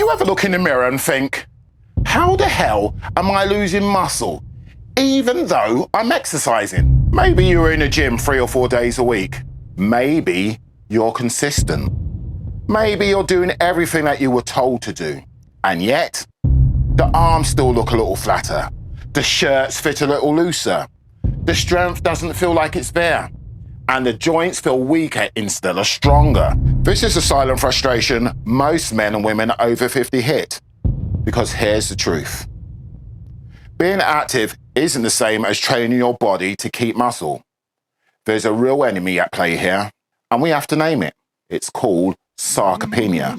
you ever look in the mirror and think, how the hell am I losing muscle, even though I'm exercising? Maybe you're in a gym 3 or 4 days a week. Maybe you're consistent. Maybe you're doing everything that you were told to do. And yet, the arms still look a little flatter. The shirts fit a little looser. The strength doesn't feel like it's there. And the joints feel weaker instead of stronger. This is a silent frustration most men and women over 50 hit. Because here's the truth. Being active isn't the same as training your body to keep muscle. There's a real enemy at play here, and we have to name it. It's called sarcopenia,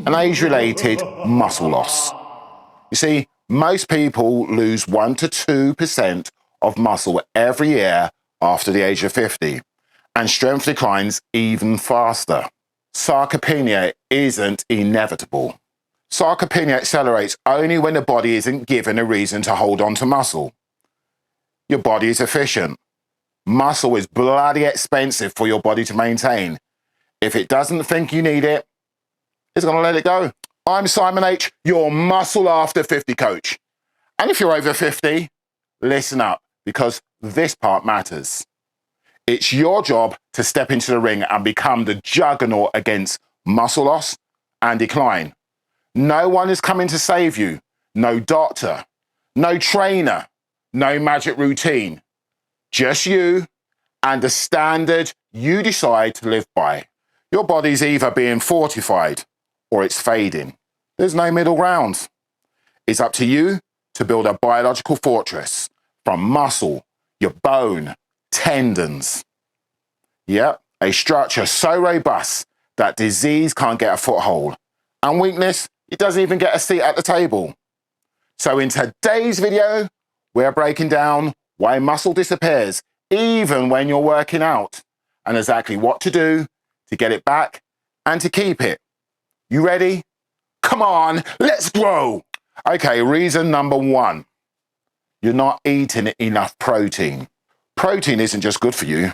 an age-related muscle loss. You see, most people lose 1 to 2% of muscle every year after the age of 50, and strength declines even faster. Sarcopenia isn't inevitable. Sarcopenia accelerates only when the body isn't given a reason to hold on to muscle. Your body is efficient. Muscle is bloody expensive for your body to maintain. If it doesn't think you need it, it's going to let it go. I'm Simon H., your Muscle After 50 coach. And if you're over 50, listen up, because this part matters. It's your job to step into the ring and become the juggernaut against muscle loss and decline. No one is coming to save you. No doctor, no trainer, no magic routine. Just you and the standard you decide to live by. Your body's either being fortified or it's fading. There's no middle ground. It's up to you to build a biological fortress from muscle, your bone, tendons. Yep, a structure so robust that disease can't get a foothold. And weakness, it doesn't even get a seat at the table. So in today's video, we're breaking down why muscle disappears even when you're working out, and exactly what to do to get it back and to keep it. You ready? Come on, let's grow. Okay, reason number 1. You're not eating enough protein. Protein isn't just good for you.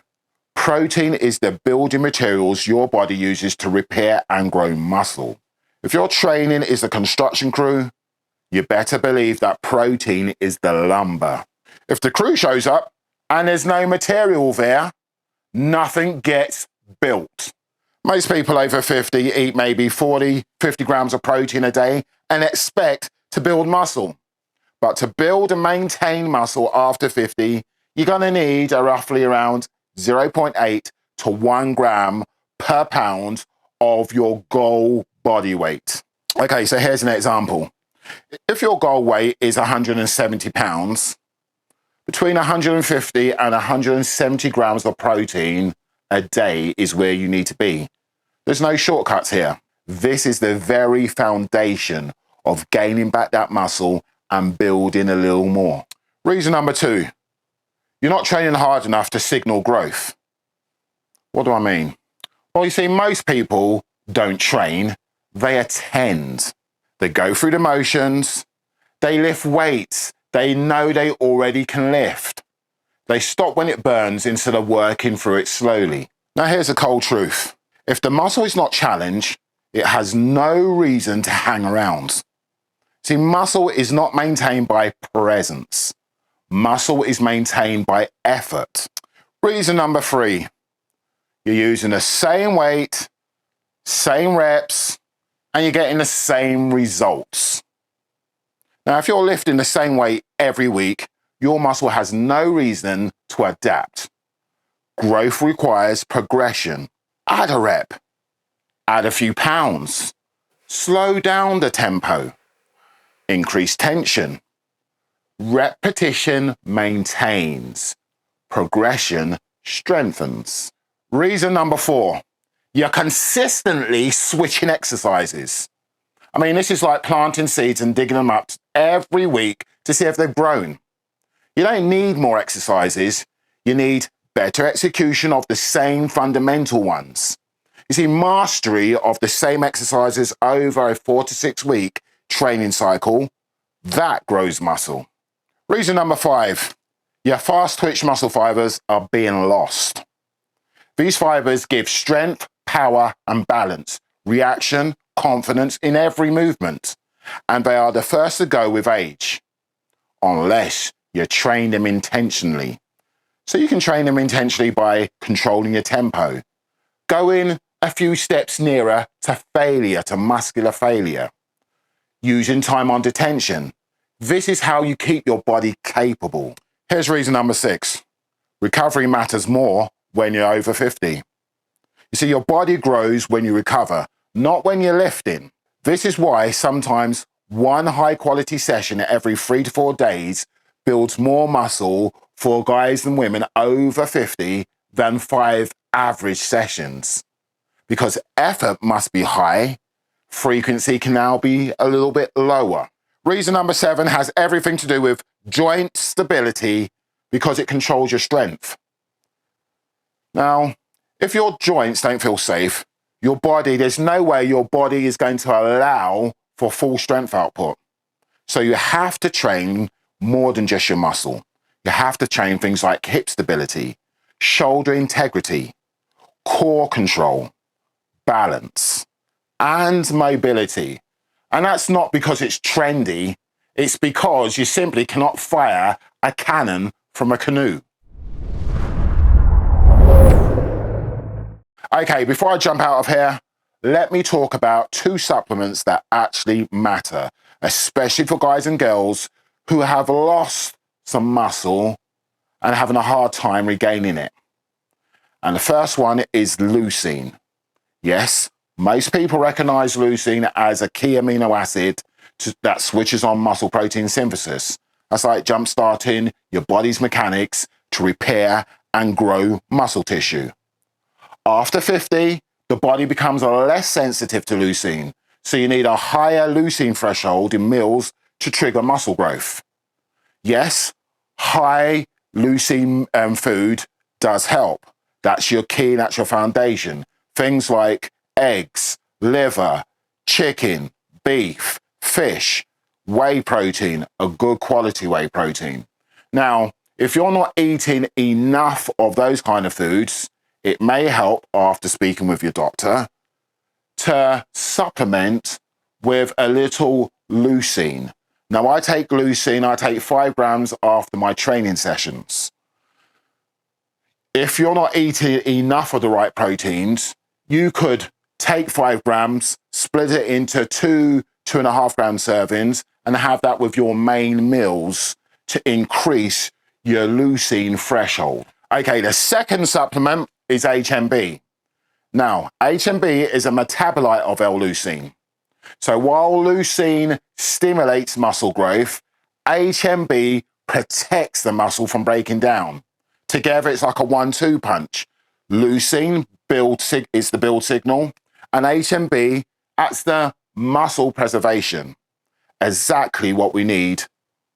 Protein is the building materials your body uses to repair and grow muscle. If your training is a construction crew, you better believe that protein is the lumber. If the crew shows up and there's no material there, nothing gets built. Most people over 50 eat maybe 40, 50 grams of protein a day and expect to build muscle. But to build and maintain muscle after 50, you're going to need roughly around 0.8 to 1 gram per pound of your goal body weight. Okay, so here's an example. If your goal weight is 170 pounds, between 150 and 170 grams of protein a day is where you need to be. There's no shortcuts here. This is the very foundation of gaining back that muscle and building a little more. Reason number 2, you're not training hard enough to signal growth. What do I mean? Well, you see, most people don't train, they attend. They go through the motions, they lift weights they know they already can lift. They stop when it burns instead of working through it slowly. Now here's the cold truth. If the muscle is not challenged, it has no reason to hang around. See, muscle is not maintained by presence. Muscle is maintained by effort. Reason number 3, you're using the same weight, same reps, and you're getting the same results. Now, if you're lifting the same weight every week, your muscle has no reason to adapt. Growth requires progression. Add a rep, add a few pounds, slow down the tempo, increase tension. Repetition maintains, progression strengthens. Reason number 4, you're consistently switching exercises. I mean, this is like planting seeds and digging them up every week to see if they've grown. You don't need more exercises, you need better execution of the same fundamental ones. You see, mastery of the same exercises over a 4 to 6 week training cycle, that grows muscle. Reason number 5, your fast twitch muscle fibers are being lost. These fibers give strength, power, and balance, reaction, confidence in every movement, and they are the first to go with age, unless you train them intentionally. So you can train them intentionally by controlling your tempo, going a few steps nearer to failure, to muscular failure, using time under tension. This is how you keep your body capable. Here's reason number 6. Recovery matters more when you're over 50. You see, your body grows when you recover, not when you're lifting. This is why sometimes one high quality session every 3 to 4 days builds more muscle for guys and women over 50 than 5 average sessions. Because effort must be high, frequency can now be a little bit lower. Reason number 7 has everything to do with joint stability because it controls your strength. Now, if your joints don't feel safe, there's no way your body is going to allow for full strength output. So you have to train more than just your muscle. You have to train things like hip stability, shoulder integrity, core control, balance, and mobility. And that's not because it's trendy, it's because you simply cannot fire a cannon from a canoe. Okay, before I jump out of here, let me talk about 2 supplements that actually matter, especially for guys and girls who have lost some muscle and having a hard time regaining it. And the first one is leucine. Yes, most people recognize leucine as a key amino acid that switches on muscle protein synthesis. That's like jump-starting your body's mechanics to repair and grow muscle tissue. After 50, the body becomes less sensitive to leucine, so you need a higher leucine threshold in meals to trigger muscle growth. Yes, high leucine food does help. That's your key, that's your foundation. Things like eggs, liver, chicken, beef, fish, whey protein, a good quality whey protein. Now, if you're not eating enough of those kind of foods, it may help, after speaking with your doctor, to supplement with a little leucine. Now, I take leucine, I take 5 grams after my training sessions. If you're not eating enough of the right proteins, you could take 5 grams, split it into 2.5 gram servings, and have that with your main meals to increase your leucine threshold. Okay, the second supplement is HMB. Now, HMB is a metabolite of L-leucine. So while leucine stimulates muscle growth, HMB protects the muscle from breaking down. Together, it's like a 1-2 punch. Leucine is the build signal, and HMB acts the muscle preservation. Exactly what we need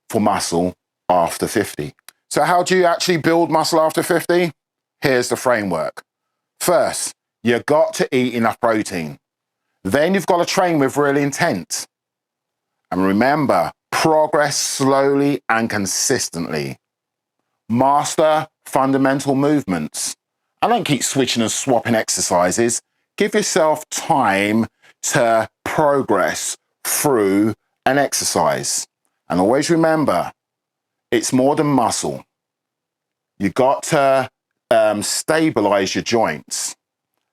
for muscle after 50. So how do you actually build muscle after 50? Here's the framework. First, you've got to eat enough protein. Then you've got to train with real intent. And remember, progress slowly and consistently. Master fundamental movements. And don't keep switching and swapping exercises. Give yourself time to progress through an exercise. And always remember, it's more than muscle. You've got to stabilize your joints.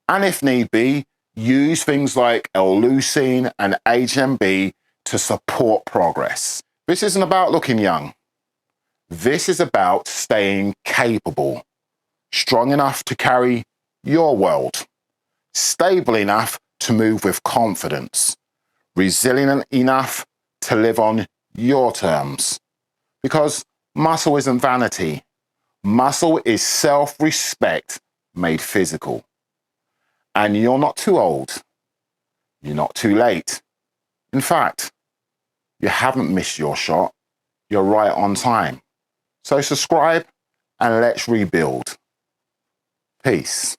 And if need be, use things like L-leucine and HMB to support progress. This isn't about looking young. This is about staying capable, strong enough to carry your world, stable enough to move with confidence, resilient enough to live on your terms. Because muscle isn't vanity. Muscle is self-respect made physical. And you're not too old. You're not too late. In fact, you haven't missed your shot. You're right on time. So subscribe and let's rebuild. Peace.